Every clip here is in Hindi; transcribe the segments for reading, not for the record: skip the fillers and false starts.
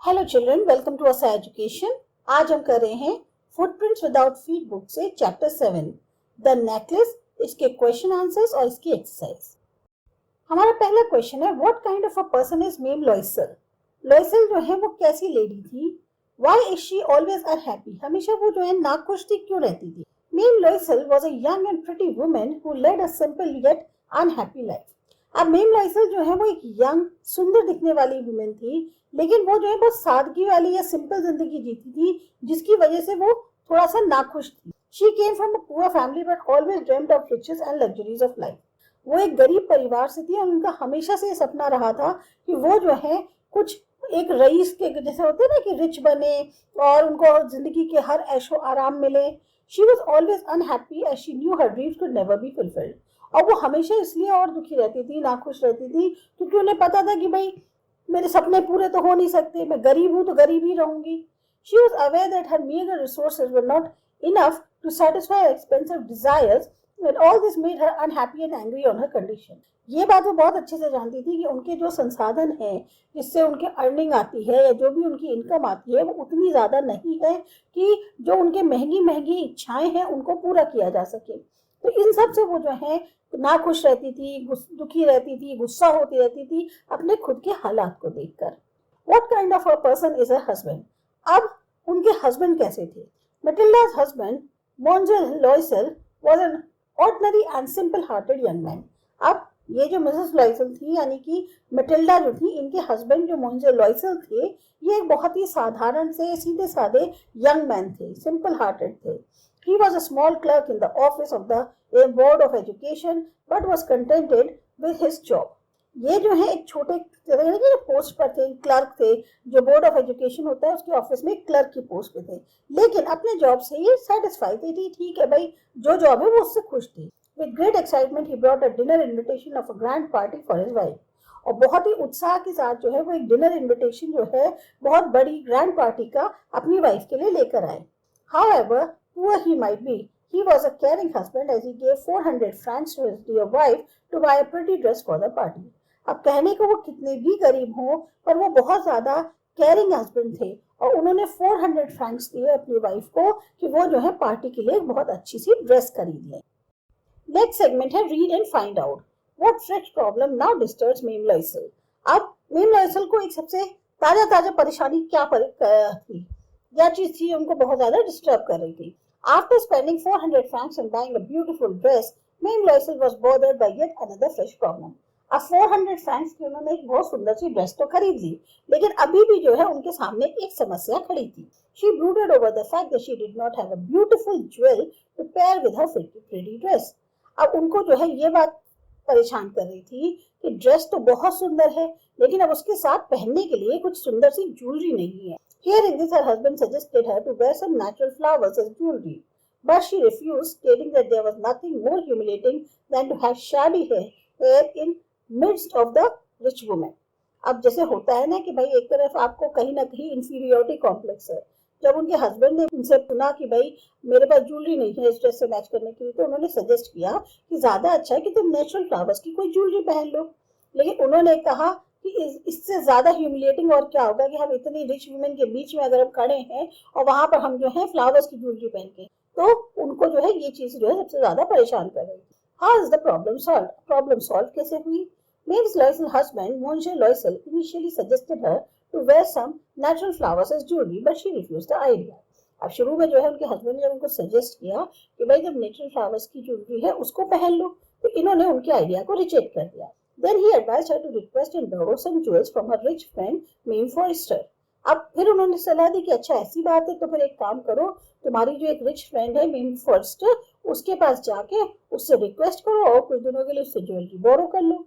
Hello children, welcome to Asa education. आज हम कर रहे हैं फुटप्रिंट्स विदाउट फीट बुक से चैप्टर 7 द नेकलेस, इसके क्वेश्चन आंसर्स और इसकी एक्सरसाइज। हमारा पहला क्वेश्चन है, what kind of a person is मेम लॉयसल। लॉयसल जो है वो कैसी लेडी थी? Why is she always unhappy, हमेशा वो जो है नाखुश थी, क्यों रहती थी? मेम Loisel was a young and pretty woman who led a simple yet unhappy life. अब मेम लॉयसल जो है वो एक यंग, सुंदर दिखने वाली वुमेन थी, लेकिन वो जो है बहुत सादगी वाली या सिंपल जिंदगी जीती थी, जिसकी वजह से वो थोड़ा सा नाखुश थी। She came from a poor family but always dreamed of riches and luxuries of life. वो एक गरीब परिवार से थी और उनका हमेशा से सपना रहा था कि वो जो है कुछ एक रईस के जैसे होते हैं ना, कि रिच बने और उनको जिंदगी के हर ऐशो आराम मिले। She was always unhappy as she knew her dreams could never be fulfilled. और वो हमेशा इसलिए और दुखी रहती थी, नाखुश रहती थी, क्योंकि उन्हें पता था कि भाई मेरे सपने पूरे तो हो नहीं सकते, मैं गरीब हूं तो गरीब ही रहूंगी। She was aware that her meager resources were not enough to satisfy her expensive desires, and all this made her unhappy and angry on her condition. ये बात वो बहुत अच्छे से जानती थी कि उनके जो संसाधन हैं, जिससे उनके अर्निंग आती है या जो भी उनकी इनकम आती है, वो उतनी ज्यादा नहीं है कि जो उनके महंगी महंगी इच्छाएं हैं उनको पूरा किया जा सके। तो इन सब से वो जो है नाखुश रहती थी, दुखी रहती थी, गुस्सा होती रहती थी अपने खुद के हालात को देखकर। What kind of a person is her husband? अब उनके हस्बैंड कैसे थे? Matilda's husband, Monsieur Loisel, was an ordinary and simple-hearted young man. अब ये जो मिसेस लॉयसल थी, यानी कि मटिल्डा जो थी, इनके हस्बैंड जो मोंजे लॉयसल थे, ये एक बहुत ही साधारण से सीधे साधे यंग मैन थे, सिंपल हार्टेड थे। He was a small clerk in the office of the Board of Education, but was contented with his job. ये जो है एक छोटे पोस्ट पर थे, क्लर्क थे, जो बोर्ड ऑफ एजुकेशन होता है उसके ऑफिस में क्लर्क की पोस्ट पे थे, लेकिन अपने जॉब से ये सेटिस्फाई थे। ठीक है भाई, जो जॉब है वो उससे खुश थी। With great excitement he brought a dinner invitation of a grand party for his wife. और बहुत ही उत्साह के साथ जो है वो एक डिनर इन्विटेशन जो है बहुत बड़ी ग्रैंड पार्टी का अपनी वाइफ के लिए लेकर आए। However, poor he might be, he was a caring husband as he gave 400 francs to his dear wife to buy a pretty dress for the party. अब कहने को वो कितने भी गरीब हों, पर वो बहुत ज्यादा केयरिंग हस्बैंड थे और उन्होंने 400 फ्रैंक्स दिए अपनी वाइफ को कि वो जो है पार्टी के लिए बहुत अच्छी सी ड्रेस खरीद ले। नेक्स्ट सेगमेंट है, read and find out what fresh problem now disturbs मेम लॉयसल। अब मेम लॉयसल को एक सबसे ताजा परेशानी क्या थी, क्या चीज थी उनको बहुत ज्यादा डिस्टर्ब कर रही थी। After spending 400 francs on buying a beautiful dress, Mame Loisel was bothered by yet another fresh problem. अब 400 francs की उन्होंने एक बहुत सुंदर सी ड्रेस तो खरीद ली, लेकिन अभी भी जो है उनके सामने एक समस्या खड़ी थी। She brooded over the fact that she did not have a beautiful jewel to pair with her pretty dress. अब उनको जो है ये बात परेशान कर रही थी कि ड्रेस तो बहुत सुंदर है, लेकिन अब उसके साथ पहनने के लिए कुछ सुंदर सी ज्वेलरी नहीं है। Hearing this, her husband suggested her to wear some natural flowers as jewelry, but she refused, stating that there was nothing more humiliating than to have shabby hair in midst of the rich woman. अब जैसे होता है ना कि भाई एक तरफ आपको कहीं ना कहीं इंफीरियोरिटी कॉम्प्लेक्स है। जब उनके हस्बैंड ने उनसे सुना कि भाई मेरे पास ज्वेलरी नहीं है इस ड्रेस से मैच करने के लिए, तो उन्होंने सजेस्ट किया कि ज्यादा अच्छा है कि तुम नेचुरल फ्लावर्स की कोई ज्वेलरी पहन लो। लेकिन उन्होंने कहा कि इससे ज्यादा ह्यूमिलेटिंग और क्या होगा कि हम इतनी रिच वुमेन के बीच में अगर हम खड़े हैं और वहां पर हम जो है फ्लावर्स की ज्वेलरी पहन के, तो उनको जो है ये चीज जो है सबसे ज्यादा परेशान कर रही थी। How is the problem solve? Problem solve कैसे हुई? Mavis Loisel's husband, Monsieur Loisel, initially suggested her to wear some natural flowers as jewelry, but she refused the idea. अब शुरू में जो है उनके हस्बैंड ने उनको सजेस्ट किया कि भाई जब नेचुरल फ्लावर्स की ज्वेलरी है उसको पहन लो, तो इन्होंने उनके आइडिया को रिजेक्ट कर दिया। Then he advised her to request and borrow some jewels from her rich friend Mame Forrester. अब फिर उन्होंने सलाह दी कि अच्छा ऐसी बात है तो फिर एक काम करो, तुम्हारी जो एक रिच फ्रेंड है मेम फॉरेस्टर, उसके पास जाके उससे रिक्वेस्ट करो और कुछ दिनों के लिए उससे ज्वेलरी बोरो कर लो।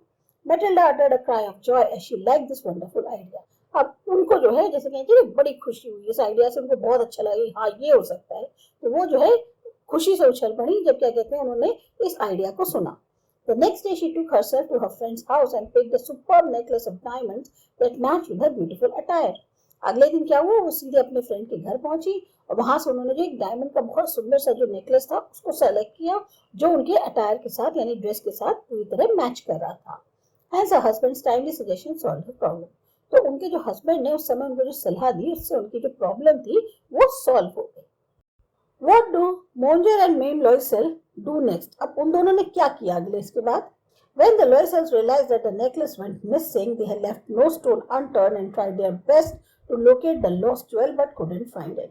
Matilda uttered a cry of joy as she liked this wonderful idea. अब उनको जो है जैसे कहते हैं बड़ी खुशी हुई इस आइडिया से, उनको बहुत अच्छा लगा, हाँ ये हो सकता है, तो वो जो है खुशी से उछल पड़ी जब क्या कहते हैं उन्होंने इस आइडिया को सुना। The next day she took herself to her friend's house and picked a superb necklace of diamonds that matched with her beautiful attire. अगले दिन क्या हुआ, वो सीधे अपने फ्रेंड के घर पहुंची और वहां से उन्होंने जो एक डायमंड का बहुत सुंदर सा जो नेकलेस था उसको सेलेक्ट किया, जो उनके अटायर के साथ यानी ड्रेस के साथ पूरी तरह मैच कर रहा था। Hence her husband's timely suggestion solved her problem. तो उनके जो हस्बैंड ने उस समय उनको जो सलाह दी उससे उनकी जो प्रॉब्लम थी वो सॉल्व हो गई। What do Monger and Mame Loisel do next? अब उन दोनों ने क्या किया अगले इसके बाद? When the Loisels realized that the necklace went missing, they had left no stone unturned and tried their best to locate the lost jewel but couldn't find it.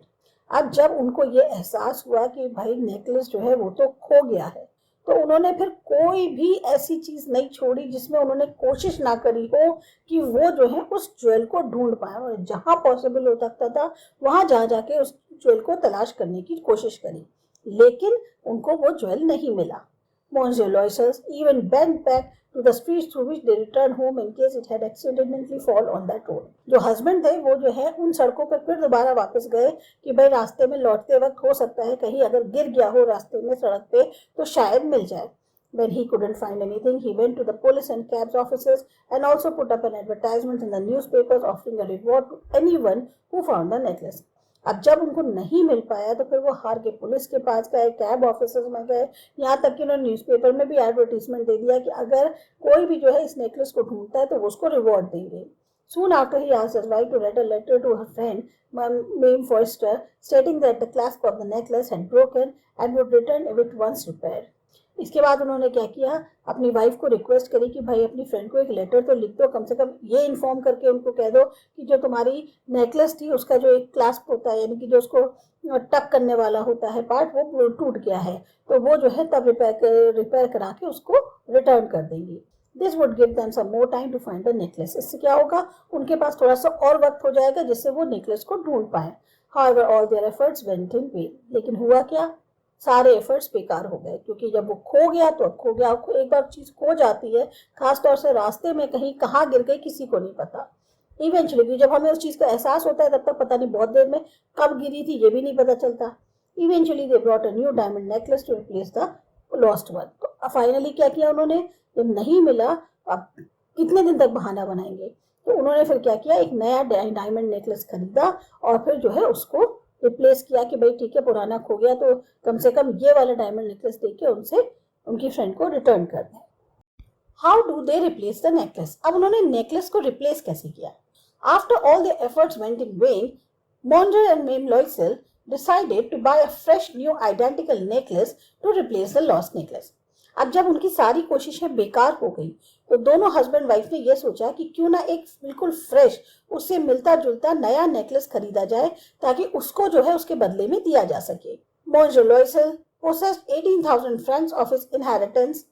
अब जब उनको ये एहसास हुआ कि भाई नेकलेस जो है वो तो खो गया है, तो उन्होंने फिर कोई भी ऐसी चीज नहीं छोड़ी जिसमें उन्होंने कोशिश ना करी हो कि वो जो है उस ज्वेल को ढूंढ पाए। और जहां पॉसिबल हो सकता था वहां जा जाके उस ज्वेल को तलाश करने की कोशिश करी, लेकिन उनको वो ज्वेल नहीं मिला। Monsieur Loisels even bent back to the streets through which they returned home in case it had accidentally fall on that road. जो हस्बैंड थे वो जो है उन सड़कों पर फिर दोबारा वापस गए कि भाई रास्ते में लौटते वक्त हो सकता है कहीं अगर गिर गया हो रास्ते में सड़क पे तो शायद मिल जाए। When he couldn't find anything, he went to the police and cabs offices and also put up an advertisement in the newspapers offering a reward to anyone who found the necklace. अब जब उनको नहीं मिल पाया तो फिर वो हार के पुलिस के पास गए, कैब ऑफिसर्स में गए, यहाँ तक कि उन्होंने न्यूज़पेपर में भी एडवर्टीजमेंट दे दिया कि अगर कोई भी जो है इस नेकलेस को ढूंढता है तो वो उसको रिवॉर्ड देंगे। Soon after he asked his wife to write a letter to her friend Mame Forster stating that the clasp of the necklace had broken and would return if it once repaired. इसके बाद उन्होंने क्या किया, अपनी वाइफ को रिक्वेस्ट करी कि भाई अपनी फ्रेंड को एक लेटर तो लिख दो, कम से कम ये इन्फॉर्म करके उनको कह दो कि जो तुम्हारी नेकलेस थी उसका जो एक क्लास्प होता है यानी कि जो उसको टक करने वाला होता है पार्ट वो टूट गया है, तो वो जो है तब रिपेयर करा के उसको रिटर्न कर देंगी। This would give them some more time to find the necklace. इससे क्या होगा, उनके पास थोड़ा सा और वक्त हो जाएगा जिससे वो नेकलेस को ढूंढ पाए। However, all their efforts went in vain. लेकिन हुआ क्या, सारे एफर्ट्स बेकार हो गए, क्योंकि जब वो खो गया तो खो गया। एक बार चीज खो जाती है, खासतौर से रास्ते में कहीं कहाँ गिर गई किसी को नहीं पता। इवेंचुअली जब हमें उस चीज का एहसास होता है तब तक पता नहीं बहुत देर में कब गिरी थी ये भी नहीं पता चलता। Eventually they brought a new diamond necklace to replace the lost one. तो फाइनली क्या किया उन्होंने, जब नहीं मिला अब कितने दिन तक बहाना बनाएंगे, तो उन्होंने फिर क्या किया, एक नया डायमंड नेकलेस खरीदा और फिर जो है उसको रिप्लेस किया कि भाई ठीक है पुराना खो गया तो कम से कम ये वाला डायमंड नेकलेस देके उनसे उनकी फ्रेंड को रिटर्न कर दें। How do they replace the necklace? अब उन्होंने नेकलेस को रिप्लेस कैसे किया? After all the efforts went in when, Monger and Mame Loisel decided to buy a fresh new identical necklace to replace the lost necklace. अब जब उनकी सारी कोशिशें बेकार हो गई तो दोनों हस्बैंड वाइफ ने यह सोचा कि क्यों ना एक बिल्कुल फ्रेश उससे मिलता जुलता नया नेकलेस खरीदा जाए ताकि उसको जो है उसके बदले में दिया जा सके। Monger Loisel possessed 18,000 francs of his inheritance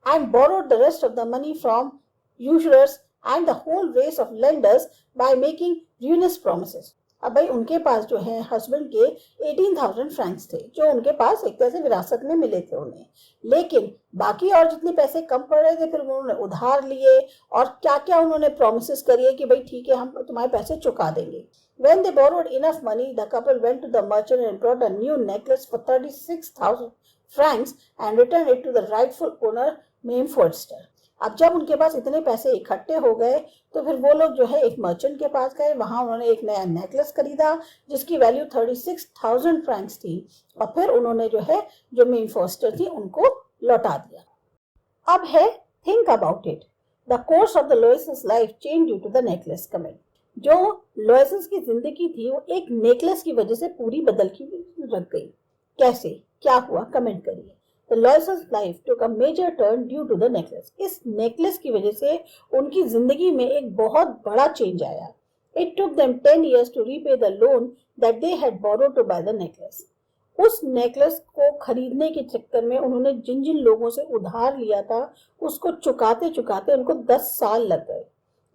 and borrowed the rest of the money from usurers and the whole race of lenders by making ruinous promises. अब भाई उनके पास जो है हस्बैंड के 18,000 फ्रैंक्स थे जो उनके पास एक तरह से विरासत में मिले थे उन्हें, लेकिन बाकी और जितने पैसे कम पड़ रहे थे फिर उन्होंने उधार लिए और क्या क्या उन्होंने प्रॉमिसेस करिए कि भाई ठीक है हम तुम्हारे पैसे चुका देंगे। When they borrowed enough money, the couple went to the merchant and brought a new necklace for 36,000 francs and returned it to the rightful owner, Mame Forster. अब जब उनके पास इतने पैसे इकट्ठे हो गए तो फिर वो लोग जो है एक मर्चेंट के पास गए, वहां उन्होंने एक नया नेकलेस खरीदा जिसकी वैल्यू 36,000 फ्रैंक्स थी और फिर उन्होंने जो है जो मेम फॉस्टर थी उनको लौटा दिया। अब है think about it, the course of the Loisels' life change due to the necklace. Comment, जो लोइसेस की जिंदगी थी वो एक नेकलेस की वजह से पूरी बदल की रख गई। कैसे, क्या हुआ, कमेंट करिए। The Loisels' life took a major turn due to the necklace. इस नेकलेस की वजह से उनकी जिंदगी में एक बहुत बड़ा चेंज आया। It took them 10 years to repay the loan that they had borrowed to buy the necklace. उस नेकलेस को खरीदने के चक्कर में उन्होंने जिन जिन लोगों से उधार लिया था उसको चुकाते चुकाते उनको 10 साल लग गए।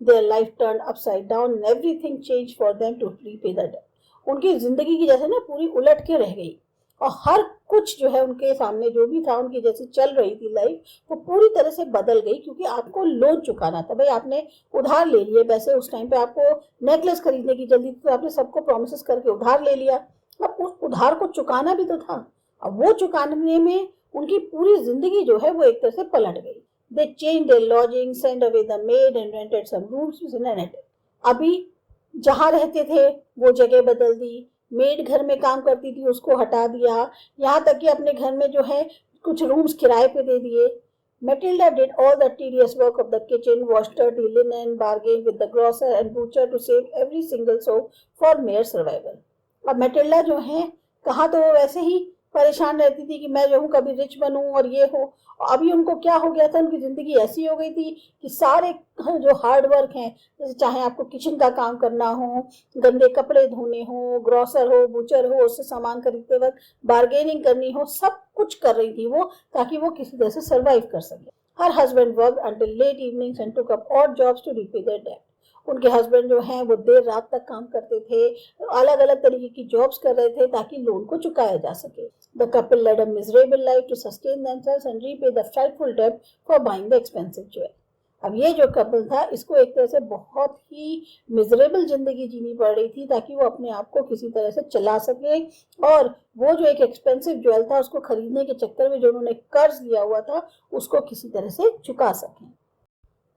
Their life turned upside down and everything changed for them to repay the debt. उनकी जिंदगी की जैसे ना पूरी उलट के रह गई और हर कुछ जो है उनके सामने जो भी था उनकी जैसे चल रही थी लाइफ वो पूरी तरह से बदल गई, क्योंकि आपको लोन चुकाना था। भाई आपने उधार ले लिए पैसे, उस टाइम पे आपको नेकलेस खरीदने की जल्दी थी तो आपने सबको प्रॉमिसेस करके उधार ले लिया, अब उस उधार को चुकाना भी तो था। अब वो चुकाने में उनकी पूरी जिंदगी जो है वो एक तरह से पलट गई। They change their lodging, send away the maid and rented some rooms in an attic. अभी जहाँ रहते थे वो जगह बदल दी, मेड घर में काम करती थी उसको हटा दिया, यहाँ तक कि अपने घर में जो है कुछ रूम्स किराए पे दे दिए। Matilda did all the tedious work of the kitchen, washed dirty linen, bargained with the grocer and butcher to save every single soap for mere survival. अब मेटिल्डा जो है कहाँ तो वो वैसे ही परेशान रहती थी कि मैं जो हूँ कभी रिच बनूं और ये हो। अभी उनको क्या हो गया था, उनकी जिंदगी ऐसी हो गई थी कि सारे जो हार्ड वर्क हैं, जैसे चाहे आपको किचन का काम करना हो, गंदे कपड़े धोने हो, ग्रोसर हो, बूचर हो, उससे सामान खरीदते वक्त बार्गेनिंग करनी हो, सब कुछ कर रही थी वो, ताकि वो किसी तरह से सर्वाइव कर सके। Her husband work until late evenings and took up odd jobs to repay their debt. उनके हस्बैंड जो हैं वो देर रात तक काम करते थे, अलग अलग तरीके की जॉब्स कर रहे थे ताकि लोन को चुकाया जा सके। The couple led a miserable life to sustain themselves and repay the frightful debt for buying the expensive jewellery. अब ये जो कपल था इसको एक तरह से बहुत ही मिजरेबल जिंदगी जीनी पड़ रही थी ताकि वो अपने आप को किसी तरह से चला सके और वो जो एक एक्सपेंसिव ज्वेल था उसको खरीदने के चक्कर में जो उन्होंने कर्ज लिया हुआ था उसको किसी तरह से चुका सकें।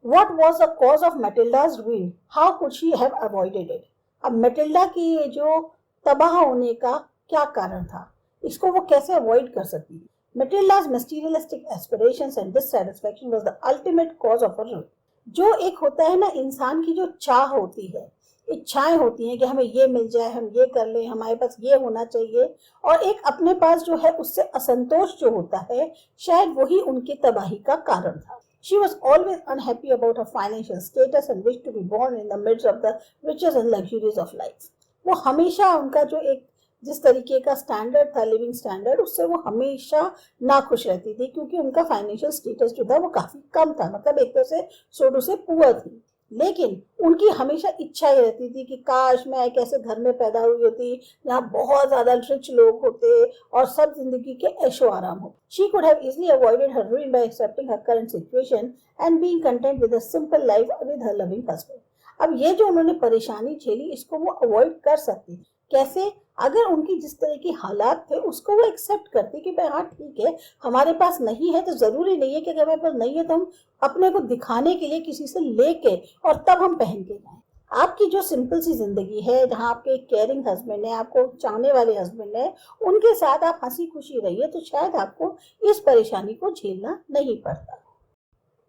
What was the cause of Matilda's ruin? How could she have avoided it? अब मेटिल्डा की जो तबाह होने का क्या कारण था, इसको वो कैसे अवॉइड कर सकती थी? Matilda's materialistic aspirations and dissatisfaction was the ultimate cause of her ruin. जो एक होता है ना इंसान की जो चाह होती है, इच्छाएं होती हैं कि हमें ये मिल जाए, हम ये कर लें, हमारे पास ये होना चाहिए, और एक अपने पास जो है उससे असंतोष जो होता है, शायद वही उनकी तबाही का कारण था। She was always unhappy about her financial status and wished to be born in the midst of the riches and luxuries of life. वो हमेशा उनका जो एक जिस तरीके का स्टैंडर्ड था, लिविंग स्टैंडर्ड, उससे वो हमेशा नाखुश रहती थी क्योंकि उनका फाइनेंशियल स्टेटस जो था वो काफी कम था, मतलब एक तरह से सोडू से पुअर थी। लेकिन उनकी हमेशा इच्छा ही रहती थी कि काश मैं एक ऐसे घर में पैदा हुई होती जहाँ बहुत ज्यादा रिच लोग होते और सब जिंदगी के ऐशो आराम हो। She could have easily avoided her ruin by accepting her current situation and being content with a simple life with her loving husband. अब ये जो उन्होंने परेशानी झेली इसको वो अवॉइड कर सकती। कैसे? अगर उनकी जिस तरह की हालात थे उसको वो एक्सेप्ट करती कि भाई हाँ ठीक है, हमारे पास नहीं है तो जरूरी नहीं है कि अगर हमारे पास नहीं है तो हम अपने को दिखाने के लिए किसी से लेके और तब हम पहन के जाएं। आपकी जो सिंपल सी जिंदगी है जहाँ आपके केयरिंग हस्बैंड है, आपको चाहने वाले हस्बैंड है, उनके साथ आप हंसी खुशी रहिए तो शायद आपको इस परेशानी को झेलना नहीं पड़ता।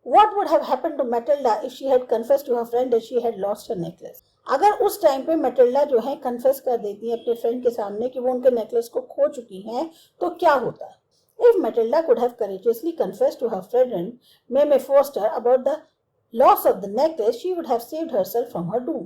What would have happened to Matilda if she had confessed to her friend that she had lost her necklace? अगर उस टाइम पे मेटिल्डा जो है कन्फेस कर देती है अपने फ्रेंड के सामने कि वो उनके नेकलेस को खो चुकी हैं तो क्या होता है? If Matilda could have courageously confessed to her friend May Foster about the loss of the necklace, she would have saved herself from her doom.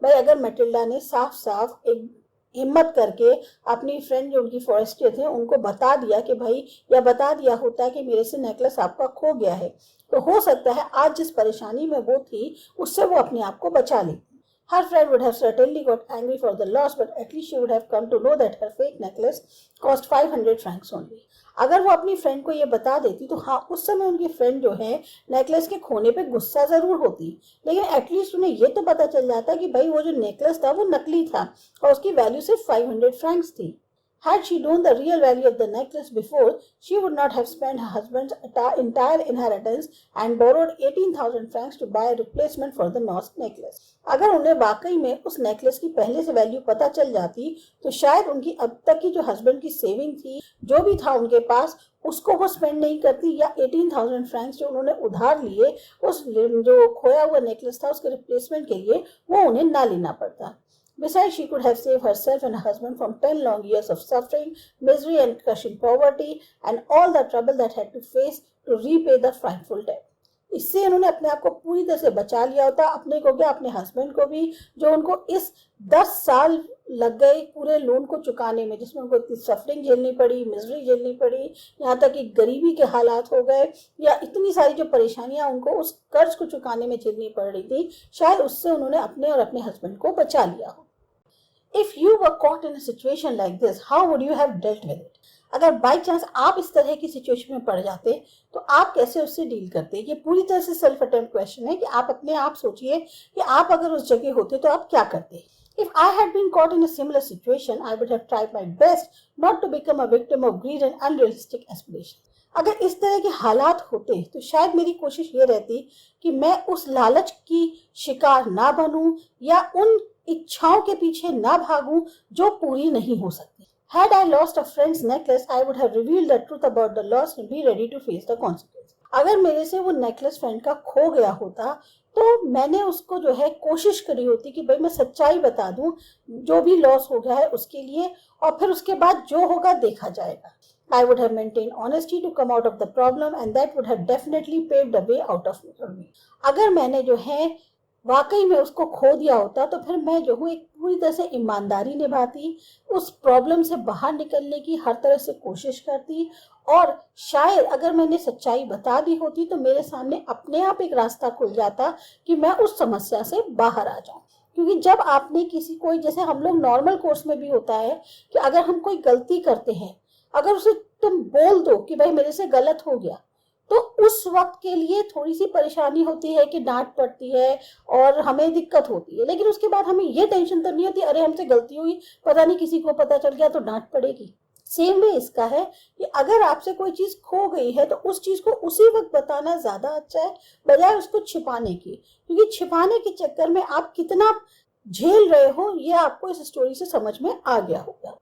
भाई अगर मेटिल्डा ने साफ साफ एक हिम्मत करके अपनी फ्रेंड जो उनकी फॉरेस्टर थे उनको बता दिया कि भाई, या बता दिया होता कि मेरे से नेकलेस आपका खो गया है, तो हो सकता है आज जिस परेशानी में वो थी उससे वो अपने आप को बचा लेती। Her friend would have certainly got angry for the loss, but at least she would have come to know that her fake necklace cost 500 francs only. अगर वो अपनी फ्रेंड को ये बता देती तो हाँ उस समय उनकी फ्रेंड जो है नेकलेस के खोने पे गुस्सा जरूर होती, लेकिन एटलीस्ट उन्हें ये तो पता चल जाता कि भाई वो जो नेकलेस था वो नकली था और उसकी वैल्यू सिर्फ 500 फ्रैंक्स थी। Had she known the real value of the necklace before, she would not have spent her husband's entire inheritance and borrowed 18,000 francs to buy a replacement for the lost necklace. अगर उन्हें वाकई में उस नेकलेस की पहले से वैल्यू पता चल जाती तो शायद उनकी अब तक की जो हस्बैंड की सेविंग थी, जो भी था उनके पास, उसको वो स्पेंड नहीं करती या 18,000 फ्रैंक्स जो उन्होंने उधार लिए उस जो खोया हुआ नेकलेस था उसके रिप्लेसमेंट के लिए वो उन्हें ना लेना पड़ता। Besides, she could have saved herself and her husband from 10 long years of suffering, misery and crushing poverty and all the trouble that had to face to repay the frightful debt. इससे उन्होंने अपने आप को पूरी तरह से बचा लिया होता, अपने को क्या अपने हस्बैंड को भी, जो उनको इस 10 साल लग गए पूरे लोन को चुकाने में, जिसमें उनको इतनी सफरिंग झेलनी पड़ी, मिजरी झेलनी पड़ी, यहाँ तक कि गरीबी के हालात हो गए या इतनी सारी जो परेशानियां उनको उस कर्ज को चुकाने में झेलनी पड़ रही थी, शायद उससे उन्होंने अपने और अपने हस्बैंड को बचा लिया हो। If you were caught in a situation like this, how would you have dealt with it? अगर बाई चांस आप इस तरह की सिचुएशन में पड़ जाते तो आप कैसे उससे डील करते? ये पूरी तरह से सेल्फ अटेम्प्ट क्वेश्चन है कि आप अपने आप सोचिए कि आप अगर उस जगह होते तो आप क्या करते। If I had been caught in a similar situation, I would have tried my best not to become a victim of greed and unrealistic aspirations. अगर इस तरह के हालात होते तो शायद मेरी कोशिश ये रहती कि मैं उस लालच की शिकार ना बनूं या उन इच्छाओं के पीछे ना भागूं जो पूरी नहीं हो सकती। Had I lost a friend's necklace, I would have revealed the truth about the loss and be ready to face the consequences. अगर मेरे से वो नेकलेस फ्रेंड का खो गया होता तो मैंने उसको जो है कोशिश करी होती कि भाई मैं सच्चाई बता दूं, जो भी लॉस हो गया है उसके लिए, और फिर उसके बाद जो होगा देखा जाएगा. I would have maintained honesty to come out of the problem and that would have definitely paved the way out of it for me. अगर मैंने जो है वाकई में उसको खो दिया होता तो फिर मैं जो हूँ एक पूरी तरह से ईमानदारी निभाती, उस प्रॉब्लम से बाहर निकलने की हर तरह से कोशिश करती, और शायद अगर मैंने सच्चाई बता दी होती तो मेरे सामने अपने आप एक रास्ता खुल जाता कि मैं उस समस्या से बाहर आ जाऊं. क्योंकि जब आपने किसी कोई, जैसे हम लोग नॉर्मल कोर्स में भी होता है कि अगर हम कोई गलती करते हैं, अगर उसे तुम बोल दो कि भाई मेरे से गलत हो गया, तो उस वक्त के लिए थोड़ी सी परेशानी होती है कि डांट पड़ती है और हमें दिक्कत होती है, लेकिन उसके बाद हमें ये टेंशन तो नहीं होती अरे हमसे गलती हुई, पता नहीं किसी को पता चल गया तो डांट पड़ेगी. सेम वे इसका है कि अगर आपसे कोई चीज खो गई है तो उस चीज को उसी वक्त बताना ज्यादा अच्छा है बजाय उसको छिपाने की, क्योंकि छिपाने के चक्कर में आप कितना झेल रहे हो ये आपको इस स्टोरी से समझ में आ गया होगा.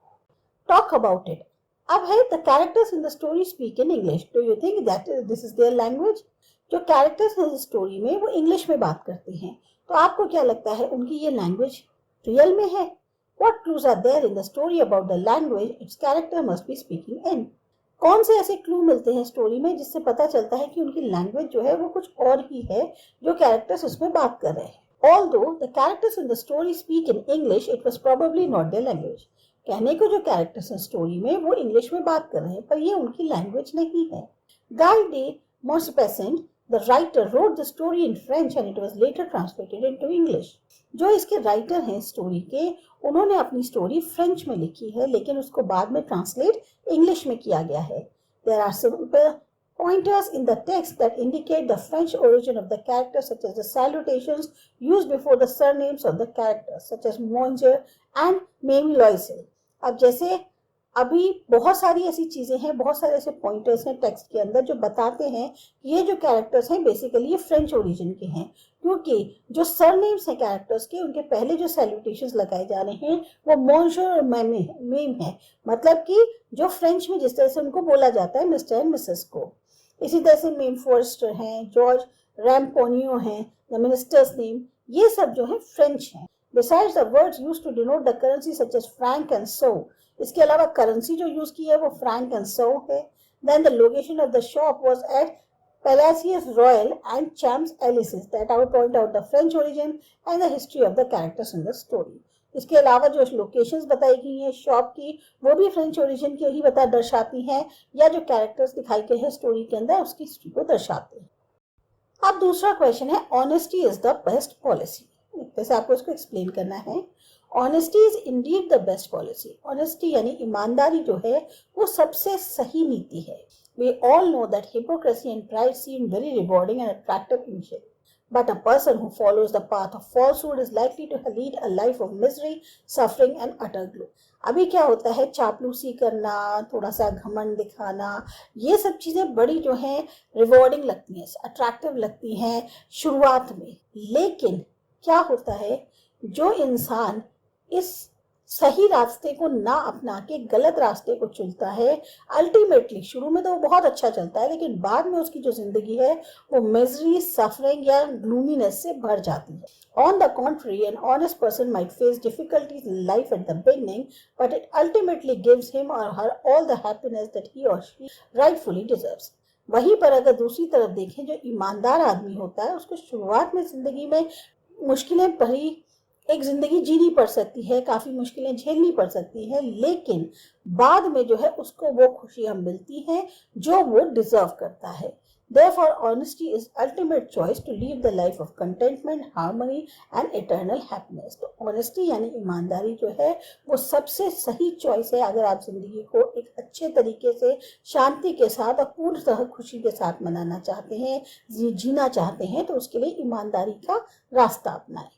Talk about it. अब है the characters in the story speak in English. Do you think that this is their language? जो कैरेक्टर्स हैं इस स्टोरी में वो इंग्लिश में बात करते हैं, तो आपको क्या लगता है उनकी ये लैंग्वेज रियल में है? What clues are there in the story about the language its character must be speaking in? कौन से ऐसे क्लू मिलते हैं स्टोरी में जिससे पता चलता है कि उनकी लैंग्वेज जो है वो कुछ और ही है जो कैरेक्टर्स उसमें बात कर रहे हैं. Although the characters in the story speak in English, it was probably not their language. कहने को जो कैरेक्टर्स हैं स्टोरी में वो इंग्लिश में बात कर रहे हैं पर ये उनकी लैंग्वेज नहीं है. Guy de Maupassant, the writer, wrote the story in French and it was later translated into English. जो इसके राइटर हैं स्टोरी के, उन्होंने अपनी स्टोरी फ्रेंच में लिखी है लेकिन उसको बाद में ट्रांसलेट इंग्लिश में किया गया है. There are simple pointers in the text that indicate the French origin of the characters, such as the salutations used before the surnames of the characters, such as Monsieur and Mamie Loisel. अब जैसे अभी बहुत सारी ऐसी चीजें हैं, बहुत सारे ऐसे पॉइंटर्स हैं टेक्स्ट के अंदर जो बताते हैं कि ये जो कैरेक्टर्स हैं बेसिकली ये फ्रेंच ओरिजिन के हैं, क्योंकि जो सरनेम्स हैं कैरेक्टर्स के उनके पहले जो सैल्यूटेशंस लगाए जा रहे हैं वो मॉन्शर और मेम है, मतलब कि जो फ्रेंच में जिस तरह से उनको बोला जाता है मिस्टर एंड मिसेस को. इसी तरह से मेम फॉरेस्टर हैं, जॉर्ज रैम्पोनियो हैं, द मिनिस्टर्स नेम, ये सब जो है फ्रेंच हैं. Besides the words used to denote the currency such as franc and sou, इसके अलावा करेंसी जो यूज की है वो फ्रैंक एंड सौ है. Then the location of the shop was at Palacios Royal and Champs Elysees. That I will point out the French origin and the history of the characters in the story. इसके अलावा जो लोकेशंस बताई गई हैं शॉप की वो भी फ्रेंच ओरिजिन की ही दर्शाती हैं, या जो कैरेक्टर्स दिखाई गए हैं स्टोरी के अंदर उसकी हिस्ट्री को दर्शाते हैं. अब दूसरा क्वेश्चन है honesty is the best policy. वैसे आपको इसको एक्सप्लेन करना है. Honesty is Indeed the best policy. Honesty यानी ईमानदारी जो है वो सबसे सही नीति है. We all know that hypocrisy and pride seem very rewarding and attractive initially, but a person who follows the path of falsehood is likely to lead a life of misery, suffering and utter gloom. अभी क्या होता है, चापलूसी करना, थोड़ा सा घमंड दिखाना, ये सब चीजें बड़ी जो हैं रिवॉर्डिंग लगती हैं, अट्रैक्टिव लगती हैं शुरुआत में, लेकिन क्या होता है जो इंसान इस सही रास्ते को ना अपना के गलत रास्ते को चुनता है, अल्टीमेटली शुरू में तो वो बहुत अच्छा चलता है लेकिन बाद में उसकी जो जिंदगी है वो मिजरी, सफरिंग या ग्लूमीनेस से भर जाती है. On the contrary, an honest person might face difficulties in life at the beginning, but it ultimately gives him or her all the happiness that he or she rightfully deserves. वहीं पर अगर दूसरी तरफ देखें, जो ईमानदार आदमी होता है उसको शुरुआत में जिंदगी में मुश्किलें भरी एक जिंदगी जीनी पड़ सकती है, काफी मुश्किलें झेलनी पड़ सकती है, लेकिन बाद में जो है उसको वो खुशियां मिलती हैं जो वो डिजर्व करता है. Therefore, honesty is ultimate choice to live the life of contentment, harmony and eternal happiness. तो honesty यानी ईमानदारी जो है वो सबसे सही चॉइस है अगर आप जिंदगी को एक अच्छे तरीके से शांति के साथ और पूर्णतः खुशी के साथ मनाना चाहते हैं, जीना चाहते हैं, तो उसके लिए ईमानदारी का रास्ता अपनाएं.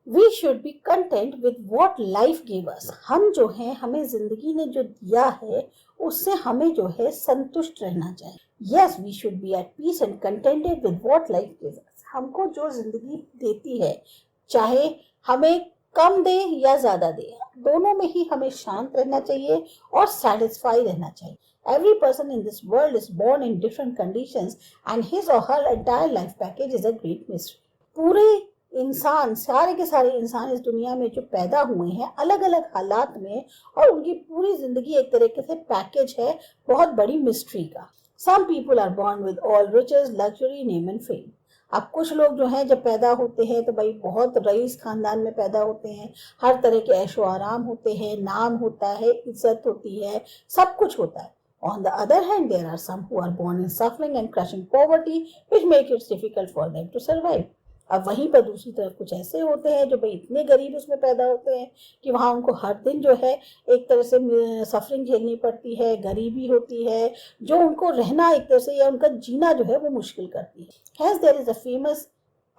We should be content with what life gave us. हम जो हैं, हमें जिंदगी ने जो दिया है उससे हमें जो है संतुष्ट रहना चाहिए. Yes, we should be at peace and contented with what life gives us. हमको जो जिंदगी देती है, चाहे हमें कम दे या ज्यादा दे, दोनों में ही हमें शांत रहना चाहिए और सेटिस्फाई रहना चाहिए। Every person in this world is born in different conditions and his or her entire life package is a great mystery. पूरे इंसान, सारे के सारे इंसान इस दुनिया में जो पैदा हुए हैं अलग अलग हालात में, और उनकी पूरी जिंदगी एक तरीके से पैकेज है बहुत बड़ी मिस्ट्री का। Some people are born with all riches, luxury, name and fame. अब कुछ लोग जो हैं जब पैदा होते हैं तो भाई बहुत रईस खानदान में पैदा होते हैं, हर तरह के ऐशो आराम होते हैं, नाम होता है, इज्जत होती है, सब कुछ होता है। On the other hand, there are some who are born in suffering and crushing poverty, which make it difficult for them to survive. अब वहीं पर दूसरी तरफ कुछ ऐसे होते हैं जो भाई इतने गरीब उसमें पैदा होते हैं कि वहाँ उनको हर दिन जो है एक तरह से सफरिंग झेलनी पड़ती है, गरीबी होती है, जो उनको रहना एक तरह से या उनका जीना जो है वो मुश्किल करती है। Hence there is a famous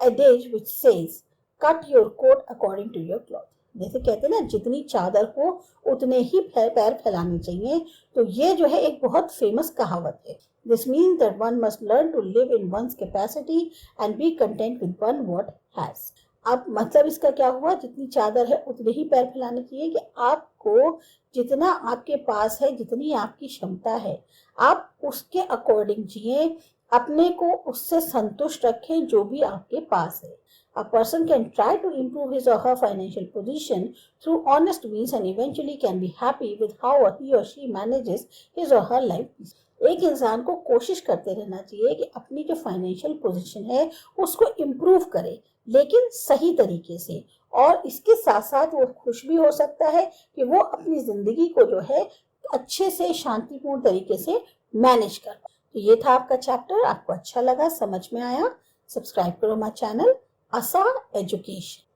adage which says, cut your coat according to your cloth. जैसे कहते हैं ना, जितनी चादर हो उतने ही पैर फैलाने चाहिए, तो ये जो है एक बहुत फेमस कहावत है। This means that one must learn to live in one's capacity and be content with one what has. अब मतलब इसका क्या हुआ, जितनी चादर है उतने ही पैर फैलाने चाहिए, कि आपको जितना आपके पास है, जितनी आपकी क्षमता है, आप उसके अकॉर्डिंग जिए, अपने को उससे संतुष्ट रखें जो भी आपके पास है। A person can try to improve his or her financial position through honest means and eventually can be happy with how he or she manages his or her life. एक इंसान को कोशिश करते रहना चाहिए कि अपनी जो फाइनेंशियल पोजीशन है उसको इम्प्रूव करे, लेकिन सही तरीके से, और इसके साथ साथ वो खुश भी हो सकता है कि वो अपनी जिंदगी को जो है अच्छे से शांतिपूर्ण तरीके से मैनेज कर। तो ये था आपका चैप्टर। आपको अच्छा लगा, समझ में आया? सब्सक्राइब करो माय चैनल ASA Education।